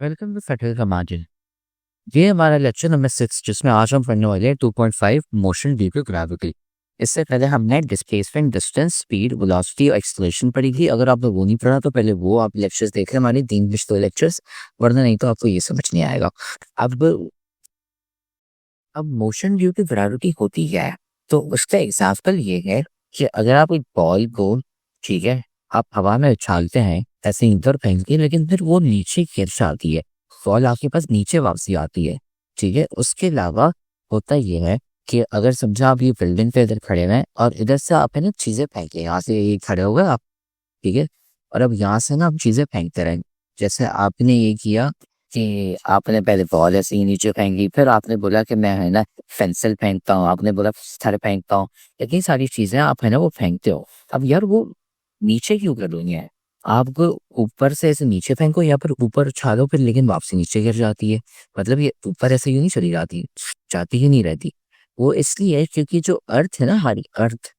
Welcome two factor का margin. ये हमारा लेक्चर नंबर 6 जिसमें आज हम पढ़ने वाले हैं 2.5 मोशन ड्यू टू ग्रेविटी। इससे पहले हमने डिस्प्लेसमेंट, डिस्टेंस, स्पीड, वेलोसिटी और एक्सेलरेशन पढ़ी थी। अगर आपने वो नहीं पढ़ा तो पहले वो आप लेक्चर्स देख लें, हमारे 3 पिछले लेक्चर्स, वरना नहीं तो आपको ये समझ नहीं आएगा। अब अब मोशन ड्यू टू ग्रेविटी होती क्या है, तो उसका एग्जाम्पल ये है कि अगर आप एक बॉल को, ठीक है, आप हवा में उछालते हैं ऐसे इधर फेंकते, लेकिन फिर वो नीचे गिर जाती है, बॉल आपके पास नीचे वापसी आती है, ठीक है। उसके अलावा होता ये है कि अगर समझा आप ये बिल्डिंग पे इधर खड़े हैं और इधर से आप है ना चीजें फेंके, यहाँ से ये खड़े हो गए आप, ठीक है, और अब यहाँ से ना आप चीजें फेंकते रहें। जैसे आपने ये किया कि आपने पहले बॉल ऐसे ही नीचे फेंकी, फिर आपने बोला कि मैं है ना पेंसिल फेंकता हूँ, आपने बोला पत्थर फेंकता हूँ, इतनी सारी चीजें आप है ना वो फेंकते हो। अब यार वो नीचे क्यों कर रही है, आपको ऊपर से ऐसे नीचे फेंको या फिर ऊपर उछालो फिर, लेकिन वापसी नीचे गिर जाती है। मतलब ये ऊपर ऐसे यूं नहीं चली जाती, जाती ही नहीं रहती। वो इसलिए है क्योंकि जो अर्थ है ना, हमारी अर्थ,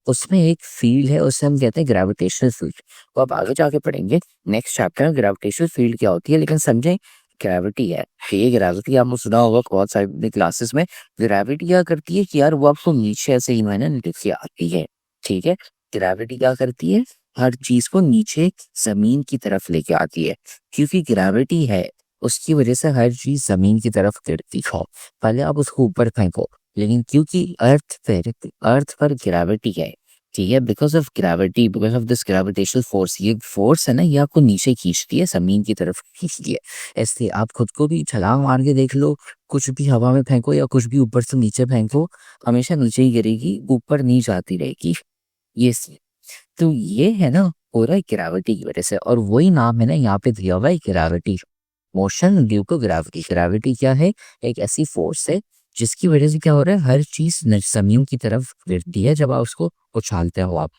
उसमें एक फील्ड है, उसे हम कहते हैं ग्रेविटेशनल फील्ड। वो आप आगे जाके पढ़ेंगे नेक्स्ट चैप्टर में ग्रेविटेशनल फील्ड क्या होती है, लेकिन समझें ग्रेविटी है, ये ग्रेविटी आपने सुना होगा बहुत सारी क्लासेस में। ग्रेविटी क्या करती है कि यार वो आपको नीचे ऐसे ही मैंने लेके आती है, ठीक है। ग्रेविटी क्या करती है, हर चीज को नीचे जमीन की तरफ लेके आती है, क्योंकि ग्रेविटी है उसकी वजह से हर चीज जमीन की तरफ गिरती हो। पहले आप उसको ऊपर फेंको, लेकिन क्योंकि अर्थ पर ग्रेविटी है, ठीक है, because of gravity, because of this gravitational force, ये फोर्स है ना, ये आपको नीचे खींचती है, जमीन की तरफ खींचती है। इसलिए आप खुद को भी छलांग मार के देख लो, कुछ भी हवा में फेंको या कुछ भी ऊपर से नीचे फेंको, हमेशा नीचे ही गिरेगी, ऊपर नहीं जाती रहेगी। ये तो ये है ना पूरा ग्रेविटी की वजह से, और वही नाम है ना यहाँ पे दिया हुआ है gravity, motion due to gravity. Gravity क्या है, एक ऐसी फोर्स है जिसकी वजह से क्या हो रहा है, हर चीज जमीन की तरफ गिरती है जब आप उसको उछालते हो आप,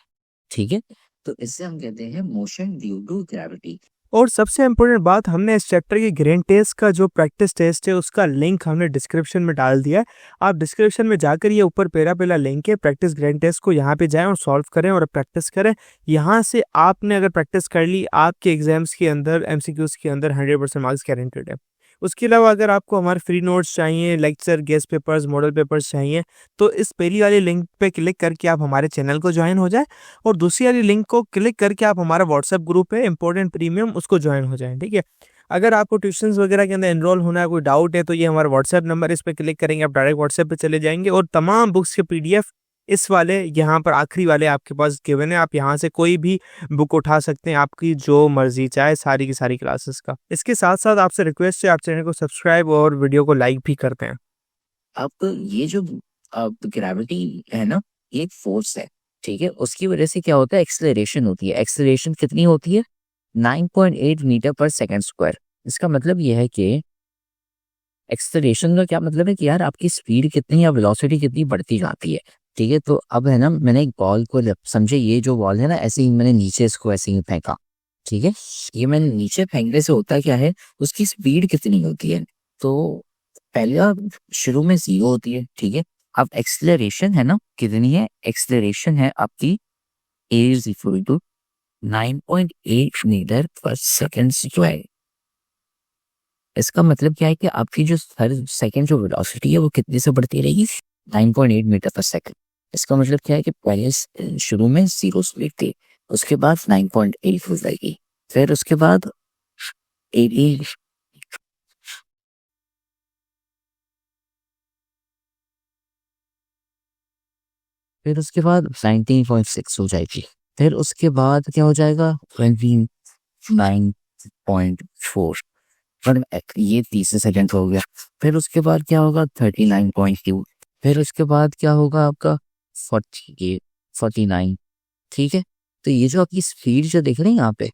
ठीक है। तो इससे हम कहते हैं मोशन ड्यू टू ग्रेविटी। और सबसे इम्पोर्टेंट बात, हमने इस चैप्टर के ग्रेन टेस्ट का जो प्रैक्टिस टेस्ट है उसका लिंक हमने डिस्क्रिप्शन में डाल दिया है। आप डिस्क्रिप्शन में जाकर ये ऊपर पहला लिंक है प्रैक्टिस ग्रेन टेस्ट को, यहाँ पे जाएं और सॉल्व करें और प्रैक्टिस करें। यहाँ से आपने अगर प्रैक्टिस कर ली, आपके एग्जाम्स के अंदर एमसीक्यूज के अंदर 100% मार्क्स गारंटेड है। उसके अलावा अगर आपको हमारे फ्री नोट्स चाहिए, lecture, guest papers, model papers चाहिए, तो इस पहली वाली लिंक पे क्लिक करके आप हमारे चैनल को ज्वाइन हो जाए, और दूसरी वाली लिंक को क्लिक करके आप हमारा व्हाट्सएप ग्रुप है इंपॉर्टेंट प्रीमियम, उसको ज्वाइन हो जाएं, ठीक है। अगर आपको ट्यूशंस वगैरह के अंदर एनरोल होना है, कोई डाउट है, तो ये हमारा व्हाट्सएप नंबर, इस पर क्लिक करेंगे आप डायरेक्ट व्हाट्सएप पे चले जाएंगे, और तमाम बुक्स के पीडीएफ इस वाले यहाँ पर आखिरी वाले आपके पास गिवन है। आप यहाँ से कोई भी बुक उठा सकते हैं, आपकी जो मर्जी चाहे, सारी की सारी क्लासेस का। इसके साथ साथ आपसे रिक्वेस्ट है, आप चैनल को सब्सक्राइब और वीडियो को लाइक भी करते हैं। अब ये जो ग्रेविटी है ना, ये एक फोर्स है, ठीक है। उसकी वजह से क्या होता है, एक्सेलरेशन होती है। एक्सेलरेशन कितनी होती है, 9.8 मीटर पर सेकंड स्क्वायर। इसका मतलब यह है कि एक्सेलरेशन का क्या मतलब है कि यार आपकी स्पीड कितनी या वेलोसिटी कितनी बढ़ती जाती है, ठीक है। तो अब है ना, मैंने एक बॉल को समझे, ये जो बॉल है ना, ऐसे ही मैंने नीचे इसको ऐसे ही फेंका, ठीक है। ये मैंने नीचे फेंकने से होता क्या है, उसकी स्पीड कितनी होती है, तो पहले आप शुरू में 0 होती है, ठीक है। अब एक्सेलरेशन है ना कितनी है, एक्सेलरेशन है आपकी a is equal to 9.8 metre per second square. इसका मतलब क्या है कि आपकी जो हर सेकंड जो वेलोसिटी है वो कितने से बढ़ती रहेगी, 9.8 मीटर पर सेकंड। इसका मतलब क्या है कि पहले शुरू में 0 स्पीड थी, उसके बाद 9.8 हो जाएगी, फिर उसके बाद 80, फिर उसके बाद 19.6 हो जाएगी, फिर उसके बाद क्या हो जाएगा 29.4, ये 30 सेकंड हो गया। फिर उसके बाद क्या होगा 39.2, फिर उसके बाद क्या होगा आपका 49, ठीक है। तो ये जो आपकी स्पीड जो देख रहे हैं यहाँ पे,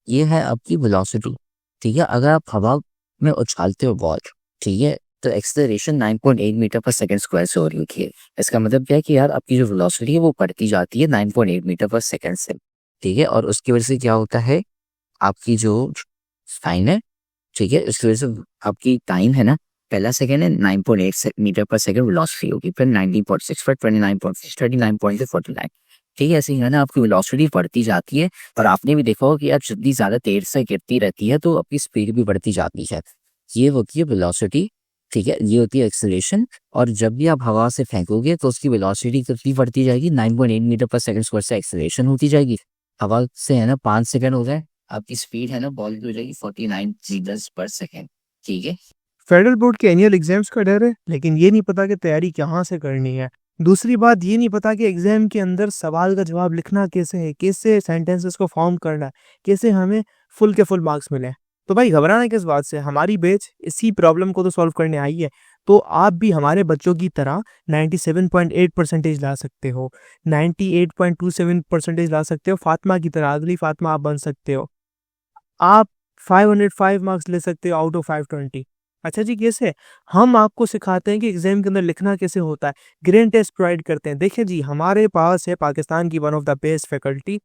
ये है आपकी वेलोसिटी, ठीक है। अगर आप हवा में उछालते हो बॉल, ठीक है, तो acceleration 9.8 metre per second square से हो रही होती है। इसका मतलब क्या है कि यार आपकी जो वेलोसिटी है वो बढ़ती जाती है 9.8 मीटर पर सेकंड से, ठीक है। और उसकी वजह से क्या होता है, आपकी जो टाइम है, ठीक है, उसकी वजह से आपकी टाइम है ना, पहला सेकंड है 9.8 मीटर पर सेकंड वेलोसिटी होगी, फिर 19.6, फिर 29.6, 39.49, ठीक है, ऐसे ही है ना आपकी वेलोसिटी बढ़ती जाती है और आपने भी देखा होगा कि यार जितनी ज़्यादा देर से गिरती रहती है तो आपकी स्पीड भी बढ़ती जाती है। ये होती है वेलोसिटी, ठीक है, ये होती है एक्सेलरेशन। और जब भी आप हवा से फेंकोगे तो उसकी वेलोसिटी कितनी बढ़ती जाएगी, 9.8 मीटर पर सेकंड स्क्वायर से एक्सेलरेशन होती जाएगी। हवा से है ना 5 सेकंड हो जाए, आपकी स्पीड है ना बॉल की हो जाएगी 49 मीटर्स पर सेकंड, ठीक है। फेडरल बोर्ड के एनुअल एग्जाम्स का डर है, लेकिन ये नहीं पता कि तैयारी कहाँ से करनी है। दूसरी बात ये नहीं पता कि एग्जाम के अंदर सवाल का जवाब लिखना कैसे है, कैसे सेंटेंसेस को फॉर्म करना है, कैसे हमें फुल के फुल मार्क्स मिले। तो भाई घबराना किस बात से, हमारी बैच इसी प्रॉब्लम को तो सॉल्व करने आई है। तो आप भी हमारे बच्चों की तरह 97.8 परसेंटेज ला सकते हो, 98.27 परसेंटेज ला सकते हो, फातिमा की तरह, अगली फातिमा आप बन सकते हो। आप 505 मार्क्स ले सकते हो आउट ऑफ 520। अच्छा जी, कैसे? हम आपको सिखाते हैं कि एग्जाम के अंदर लिखना कैसे होता है, ग्रेड टेस्ट प्रोवाइड करते हैं। देखिए जी, हमारे पास है पाकिस्तान की one of the best faculty.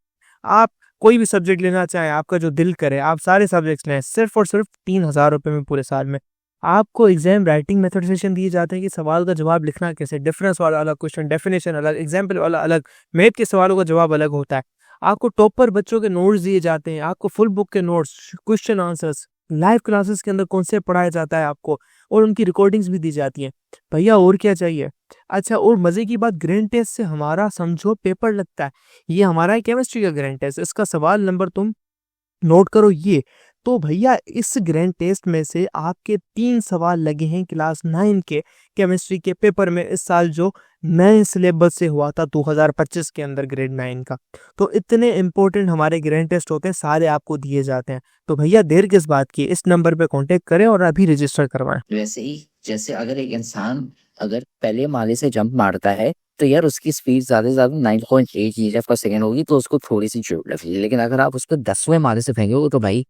आप कोई भी सब्जेक्ट लेना चाहें, आपका जो दिल करे, आप सारे सब्जेक्ट्स लें, सिर्फ और सिर्फ 3,000 रुपये में पूरे साल में। आपको एग्जाम राइटिंग मेथड दिए जाते हैं कि सवाल का जवाब लिखना कैसे, डिफरेंस वाला अलग क्वेश्चन, डेफिनेशन अलग, एग्जाम्पल वाला अलग, मैथ के सवालों का जवाब अलग होता है। आपको टॉपर बच्चों के नोट्स दिए जाते हैं, आपको फुल बुक के notes, question answers, live classes के अंदर कॉन्सेप्ट पढ़ाया जाता है आपको, और उनकी रिकॉर्डिंग्स भी दी जाती हैं। भैया और क्या चाहिए? अच्छा, और मज़े की बात, ग्रैंड टेस्ट से हमारा समझो पेपर लगता है। ये हमारा है केमिस्ट्री का ग्रैंड टेस्ट, इसका सवाल नंबर तुम नोट करो ये। तो भैया इस ग्रैंड टेस्ट में से आपके 3 सवाल लगे हैं क्लास 9 के केमिस्ट्री के पेपर में, इस साल जो नए सिलेबस से हुआ था 2025 के अंदर ग्रेड 9 का। तो इतने इंपॉर्टेंट हमारे ग्रैंड टेस्ट होते हैं, सारे आपको दिए जाते हैं। तो भैया देर किस बात की, इस नंबर पे कांटेक्ट करें और अभी रजिस्टर करवाएं। वैसे ही जैसे अगर एक इंसान अगर पहले माले से जंप मारता है तो यार उसकी स्पीड ज़्यादा से ज़्यादा 9.8 मीटर पर सेकंड होगी, तो उसको थोड़ी सी चोट लगेगी। लेकिन अगर आप उसको 10वें माले से फेंकोगे तो भाई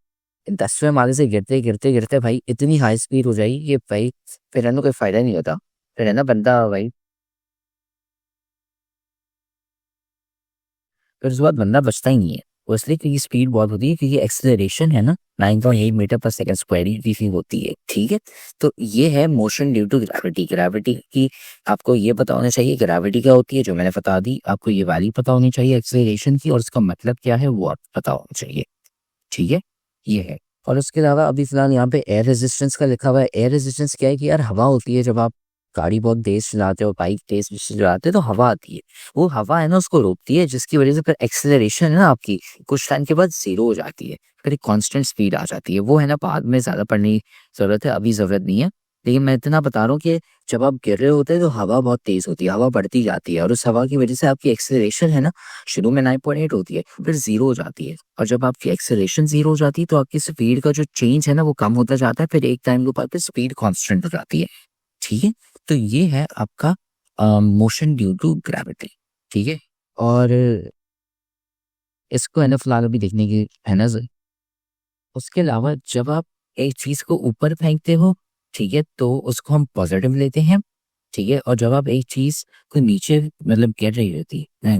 10वें माले से गिरते गिरते गिरते भाई इतनी हाई स्पीड हो जाएगी कि भाई फिर है ना कोई फायदा नहीं होता, फिर है ना बंदा भाई, फिर उसके बाद बंदा बचता ही नहीं है। वो इसलिए क्योंकि स्पीड बहुत होती है, क्योंकि एक्सेलरेशन है ना 9.8 मीटर पर सेकंड स्क्वायर की होती है, ठीक है। तो ये है motion due to gravity. Gravity की आपको ये पता होना चाहिए, ग्रेविटी क्या होती है जो मैंने बता दी, आपको ये वैल्यू पता होनी चाहिए एक्सेलरेशन की, और उसका मतलब क्या है वो आपको पता होना चाहिए, ठीक है, ये है। और उसके अलावा अभी फिलहाल यहाँ पे एयर रेजिस्टेंस का लिखा हुआ है। एयर रेजिस्टेंस क्या है कि यार हवा होती है, जब आप गाड़ी बहुत तेज चलाते हो, बाइक तेज चलाते हो तो हवा आती है, वो हवा है ना उसको रोकती है, जिसकी वजह से फिर एक्सेलरेशन है ना आपकी कुछ टाइम के बाद जीरो हो जाती है, फिर एक कांस्टेंट स्पीड आ जाती है। वो है ना बाद में ज़्यादा पढ़ने की ज़रूरत है, अभी ज़रूरत नहीं है। लेकिन मैं इतना बता रहा हूँ कि जब आप गिर रहे होते हैं तो हवा बहुत तेज होती है, हवा बढ़ती जाती है, और उस हवा की वजह से आपकी एक्सेलरेशन है ना शुरू में 9.8 होती है, फिर जीरो हो जाती है। और जब आपकी एक्सेलरेशन जीरो हो जाती है तो आपकी स्पीड का जो चेंज है ना वो कम होता जाता है, फिर एक टाइम के बाद फिर स्पीड कांस्टेंट हो जाती है, ठीक है। तो ये है आपका मोशन ड्यू टू ग्रेविटी, ठीक है। और इसको है ना फिलहाल अभी देखने की है ना उसके अलावा जब आप एक चीज को ऊपर फेंकते हो, ठीक है, तो उसको हम पॉजिटिव लेते हैं, ठीक है। और जब आप एक चीज को नीचे मतलब गिर रही होती है,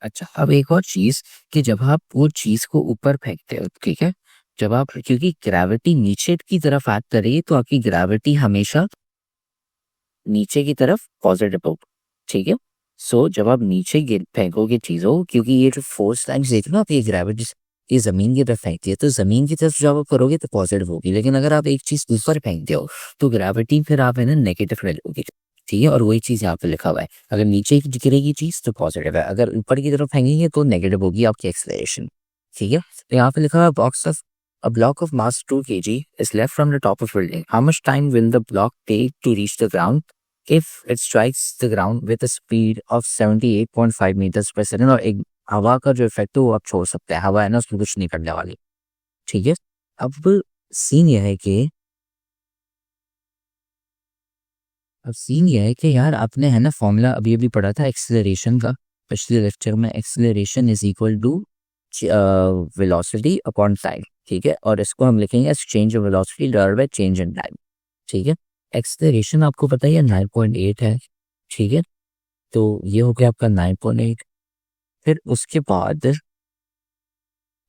अच्छा अब एक और चीज कि जब आप वो चीज को ऊपर फेंकते हो, ठीक है, जब आप क्योंकि ग्रेविटी नीचे की तरफ एक्ट कर रही है तो आपकी ग्रेविटी हमेशा नीचे की तरफ पॉजिटिव होगी, ठीक है। सो जब आप नीचे गिर फेंकोगे चीज़ों, क्योंकि ये जो फोर्स लाइन्स देख लो आप, ये ग्रेविटी ये ज़मीन की तरफ फेंकती है, तो ज़मीन की तरफ जब आप करोगे तो पॉजिटिव होगी। लेकिन अगर आप एक चीज़ ऊपर फेंकते हो तो ग्रेविटी फिर आप है ना नेगेटिव में लोगे, ठीक है। और वही चीज़ यहाँ पे लिखा हुआ है, अगर नीचे गिरेगी चीज़ तो पॉजिटिव है, अगर ऊपर की तरफ फेंकेंगे तो नेगेटिव होगी आपकी एक्सेलरेशन, ठीक है। तो यहाँ पे लिखा हुआ है box of A block of mass 2 kg is left from the top of building. How much time will the block take to reach the ground if it strikes the ground with a speed of 78.5 meters per second? और एक हवा का जो effect है वो आप छोड़ सकते हैं, हवा है ना उसमें कुछ नहीं करने वाली, ठीक है। अब सीन यह है कि अब सीन ये है कि यार आपने है ना फॉर्मूला अभी अभी पढ़ा था एक्सेलरेशन का पिछले लेक्चर में, acceleration is equal to velocity upon time, ठीक है। और इसको हम लिखेंगे as change of velocity divided by change in time, ठीक है। एक्सेलरेशन आपको पता ही है 9.8 है, ठीक है। तो ये हो गया आपका 9.8। फिर उसके बाद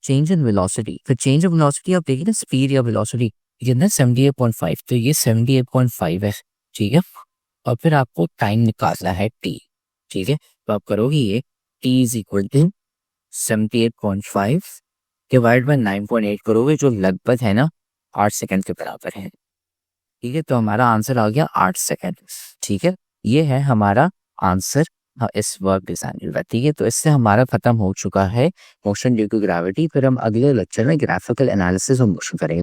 चेंज इन वेलोसिटी, फिर चेंज ऑफ वेलोसिटी आप देखिए ना स्पीड या वेलोसिटी कितना 78.5, तो ये 78.5 है, ठीक है। और फिर आपको टाइम निकालना है टी, ठीक है। तो आप करोगे ये t is equal to 78.5 divide by 9.8 करोगे जो लगभग है ना 8 सेकंड के बराबर है। ठीक है, तो हमारा आंसर आ गया 8 सेकंड। ठीक है, ये है हमारा आंसर इस वर्क डिजाइन का। ठीक है, तो इससे हमारा खत्म हो चुका है मोशन ड्यू टू ग्रेविटी। फिर हम अगले लेक्चर में ग्राफिकल एनालिसिस ऑफ मोशन करेंगे।